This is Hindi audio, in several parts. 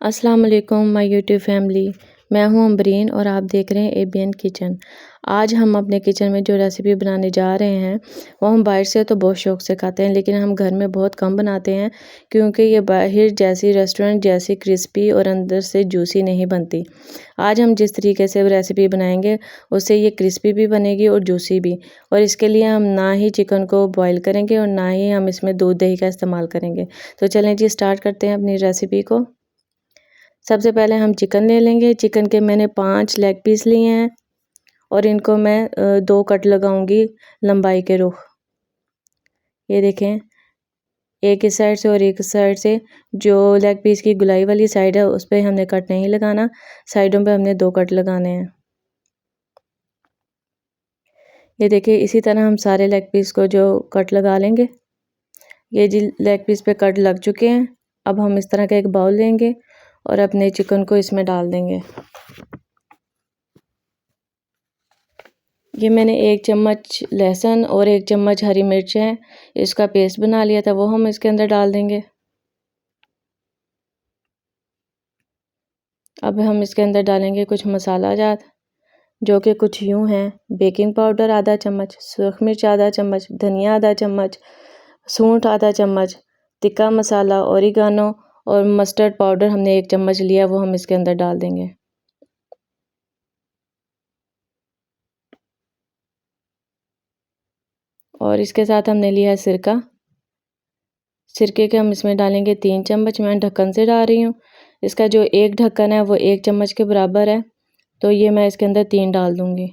अस्सलाम वालेकुम माय यूट्यूब फैमिली। मैं हूं अम्बरीन और आप देख रहे हैं एबीएन किचन। आज हम अपने किचन में जो रेसिपी बनाने जा रहे हैं वो हम बाहर से तो बहुत शौक़ से खाते हैं, लेकिन हम घर में बहुत कम बनाते हैं क्योंकि ये बाहर जैसी रेस्टोरेंट जैसी क्रिस्पी और अंदर से जूसी नहीं बनती। आज हम जिस तरीके से रेसिपी बनाएंगे उससे ये क्रिस्पी भी बनेगी और जूसी भी। और इसके लिए हम ना ही चिकन को बॉईल करेंगे और ना ही हम इसमें दूध दही का इस्तेमाल करेंगे। तो चलें जी, स्टार्ट करते हैं अपनी रेसिपी को। सबसे पहले हम चिकन ले लेंगे। चिकन के मैंने 5 लेग पीस लिए हैं और इनको मैं 2 कट लगाऊंगी लंबाई के रुख। ये देखें, एक इस साइड से और एक इस साइड से। जो लेग पीस की गुलाई वाली साइड है उस पर हमने कट नहीं लगाना, साइडों पे हमने 2 कट लगाने हैं। ये देखिए, इसी तरह हम सारे लेग पीस को जो कट लगा लेंगे। ये जी लेग पीस पे कट लग चुके हैं। अब हम इस तरह का एक बाउल लेंगे और अपने चिकन को इसमें डाल देंगे। ये मैंने 1 चम्मच लहसुन और 1 चम्मच हरी मिर्च है, इसका पेस्ट बना लिया था, वो हम इसके अंदर डाल देंगे। अब हम इसके अंदर डालेंगे कुछ मसाला जात, जो कि कुछ यूँ हैं। बेकिंग पाउडर आधा चम्मच, सूरख मिर्च आधा चम्मच, धनिया आधा चम्मच, सूंठ आधा चम्मच, तिक्का मसाला, ओरिगानो और मस्टर्ड पाउडर हमने 1 चम्मच लिया, वो हम इसके अंदर डाल देंगे। और इसके साथ हमने लिया है सिरका। सिरके के हम इसमें डालेंगे 3 चम्मच। मैं ढक्कन से डाल रही हूँ। इसका जो एक ढक्कन है वो 1 चम्मच के बराबर है, तो ये मैं इसके अंदर 3 डाल दूँगी।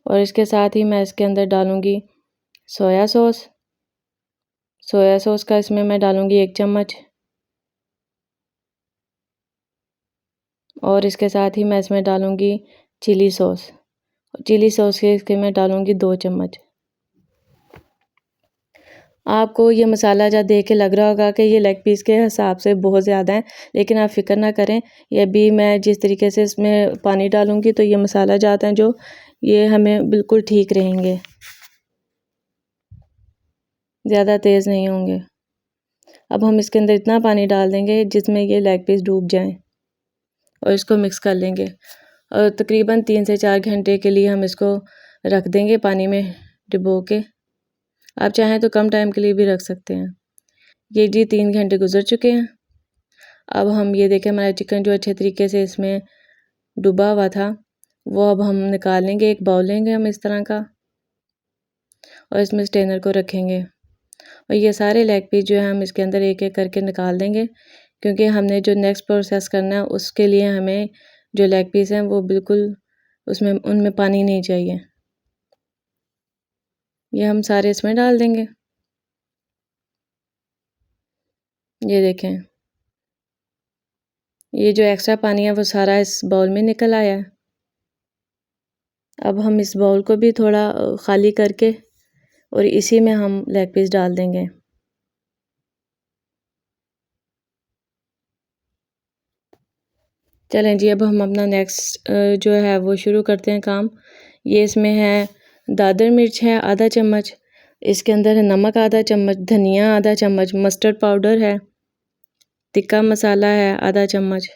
और इसके साथ ही मैं इसके अंदर डालूँगी सोया सॉस। सोया सॉस का इसमें मैं डालूँगी 1 चम्मच। और इसके साथ ही मैं इसमें डालूँगी चिली सॉस। चिली सॉस के इसके मैं डालूँगी 2 चम्मच। आपको ये मसाला जब देख के लग रहा होगा कि ये लेग पीस के हिसाब से बहुत ज़्यादा है, लेकिन आप फ़िक्र ना करें। ये भी मैं जिस तरीके से इसमें पानी डालूँगी तो ये मसाला जात हैं जो, ये हमें बिल्कुल ठीक रहेंगे, ज़्यादा तेज़ नहीं होंगे। अब हम इसके अंदर इतना पानी डाल देंगे जिसमें ये लेग पीस डूब जाएं और इसको मिक्स कर लेंगे। और तकरीबन 3 से 4 घंटे के लिए हम इसको रख देंगे पानी में डुबो के। आप चाहें तो कम टाइम के लिए भी रख सकते हैं। ये जी 3 घंटे गुजर चुके हैं। अब हम ये देखें, हमारा चिकन जो अच्छे तरीके से इसमें डूबा हुआ था वो अब हम निकाल लेंगे। एक बाउल लेंगे हम इस तरह का और इसमें स्ट्रेनर को रखेंगे और ये सारे लेग पीस जो है हम इसके अंदर एक एक करके निकाल देंगे, क्योंकि हमने जो नेक्स्ट प्रोसेस करना है उसके लिए हमें जो लेग पीस हैं वो बिल्कुल उसमें उनमें पानी नहीं चाहिए। ये हम सारे इसमें डाल देंगे। ये देखें, ये जो एक्स्ट्रा पानी है वो सारा इस बाउल में निकल आया है। अब हम इस बाउल को भी थोड़ा खाली करके और इसी में हम लेग पीस डाल देंगे। चलें जी, अब हम अपना नेक्स्ट जो है वो शुरू करते हैं काम। ये इसमें है दादर मिर्च है आधा चम्मच, इसके अंदर है नमक आधा चम्मच, धनिया आधा चम्मच, मस्टर्ड पाउडर है, तिक्का मसाला है आधा चम्मच,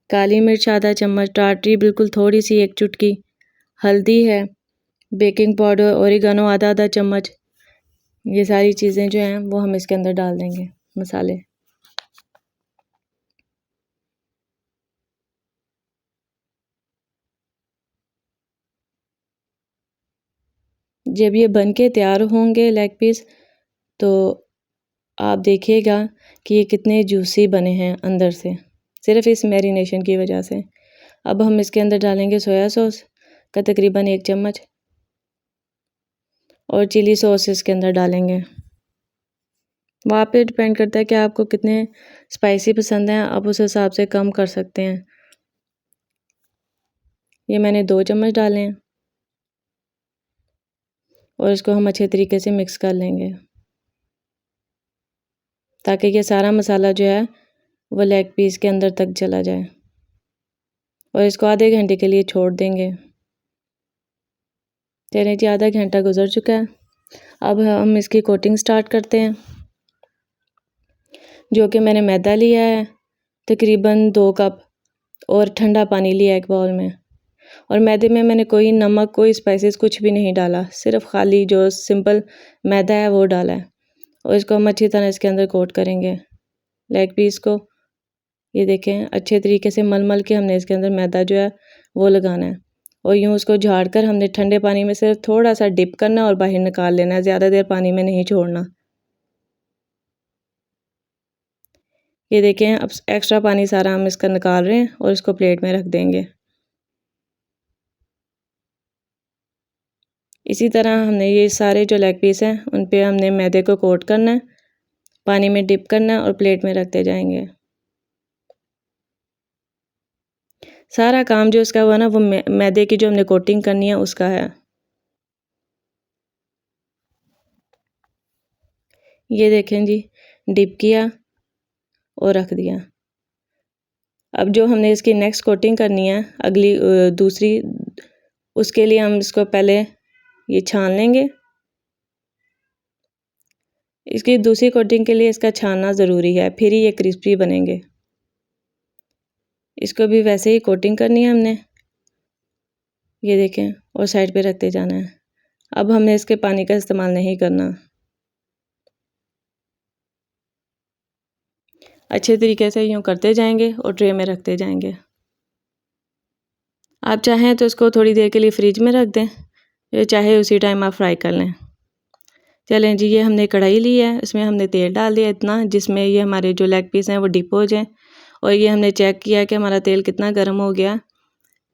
काली मिर्च आधा चम्मच, टाटरी बिल्कुल थोड़ी सी 1 चुटकी, हल्दी है, बेकिंग पाउडर, ओरिगानो आधा आधा चम्मच। ये सारी चीज़ें जो हैं वो हम इसके अंदर डाल देंगे, मसाले। जब ये बन के तैयार होंगे लेग पीस, तो आप देखिएगा कि ये कितने जूसी बने हैं अंदर से, सिर्फ इस मैरिनेशन की वजह से। अब हम इसके अंदर डालेंगे सोया सॉस का तकरीबन 1 चम्मच और चिली सॉस इसके अंदर डालेंगे। वो आप पे डिपेंड करता है कि आपको कितने स्पाइसी पसंद हैं, आप उस हिसाब से कम कर सकते हैं। ये मैंने 2 चम्मच डाले हैं और इसको हम अच्छे तरीके से मिक्स कर लेंगे ताकि ये सारा मसाला जो है वो लेग पीस के अंदर तक चला जाए। और इसको आधे घंटे के लिए छोड़ देंगे। चलिए जी, आधा घंटा गुजर चुका है। अब हम इसकी कोटिंग स्टार्ट करते हैं। जो कि मैंने मैदा लिया है तकरीबन 2 कप और ठंडा पानी लिया एक बाउल में। और मैदे में मैंने कोई नमक कोई स्पाइसेस कुछ भी नहीं डाला, सिर्फ खाली जो सिंपल मैदा है वो डाला है। और इसको हम अच्छी तरह इसके अंदर कोट करेंगे लेग पीस को। ये देखें अच्छे तरीके से मल मल के हमने इसके अंदर मैदा जो है वो लगाना है। और यूँ उसको झाड़ कर हमने ठंडे पानी में सिर्फ थोड़ा सा डिप करना और बाहर निकाल लेना है, ज़्यादा देर पानी में नहीं छोड़ना। ये देखें अब एक्स्ट्रा पानी सारा हम इसका निकाल रहे हैं और इसको प्लेट में रख देंगे। इसी तरह हमने ये सारे जो लेग पीस हैं उन पे हमने मैदे को कोट करना है, पानी में डिप करना है और प्लेट में रखते जाएंगे। सारा काम जो इसका हुआ ना वो मैदे की जो हमने कोटिंग करनी है उसका है। ये देखें जी, डिप किया और रख दिया। अब जो हमने इसकी नेक्स्ट कोटिंग करनी है अगली दूसरी, उसके लिए हम इसको पहले ये छान लेंगे। इसकी दूसरी कोटिंग के लिए इसका छानना ज़रूरी है, फिर ही ये क्रिस्पी बनेंगे। इसको भी वैसे ही कोटिंग करनी है हमने, ये देखें, और साइड पे रखते जाना है। अब हमने इसके पानी का इस्तेमाल नहीं करना। अच्छे तरीके से यूँ करते जाएंगे और ट्रे में रखते जाएंगे। आप चाहें तो इसको थोड़ी देर के लिए फ्रिज में रख दें, या चाहे उसी टाइम आप फ्राई कर लें। चलें जी, ये हमने कढ़ाई ली है, इसमें हमने तेल डाल दिया इतना जिसमें ये हमारे जो लेग पीस हैं वो डिप हो जाएं। और ये हमने चेक किया कि हमारा तेल कितना गर्म हो गया।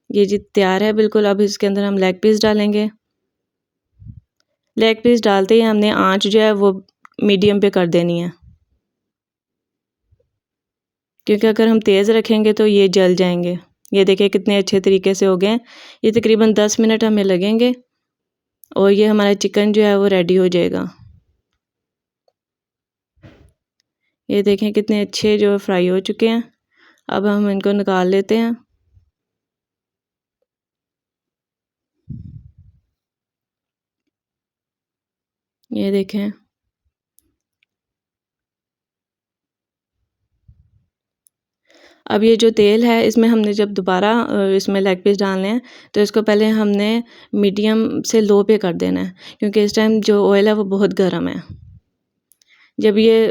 ये जी तैयार है बिल्कुल। अब इसके अंदर हम लेग पीस डालेंगे। लेग पीस डालते ही हमने आंच जो है वो मीडियम पे कर देनी है, क्योंकि अगर हम तेज़ रखेंगे तो ये जल जाएंगे। ये देखिए कितने अच्छे तरीके से हो गए। ये तकरीबन 10 मिनट हमें लगेंगे और ये हमारा चिकन जो है वो रेडी हो जाएगा। ये देखें कितने अच्छे जो फ्राई हो चुके हैं। अब हम इनको निकाल लेते हैं। ये देखें, अब ये जो तेल है इसमें हमने जब दोबारा इसमें लेग पीस डालने हैं तो इसको पहले हमने मीडियम से लो पे कर देना है, क्योंकि इस टाइम जो ऑयल है वो बहुत गर्म है। जब ये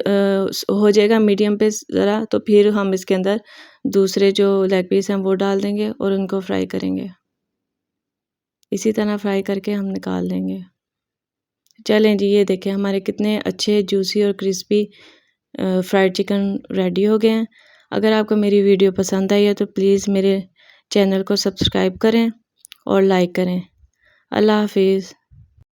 हो जाएगा मीडियम पे ज़रा, तो फिर हम इसके अंदर दूसरे जो लेग पीस हैं वो डाल देंगे और उनको फ्राई करेंगे। इसी तरह फ्राई करके हम निकाल लेंगे। चलें जी, ये देखें हमारे कितने अच्छे जूसी और क्रिस्पी फ्राइड चिकन रेडी हो गए हैं। अगर आपको मेरी वीडियो पसंद आई है तो प्लीज़ मेरे चैनल को सब्सक्राइब करें और लाइक करें। अल्लाह हाफिज़।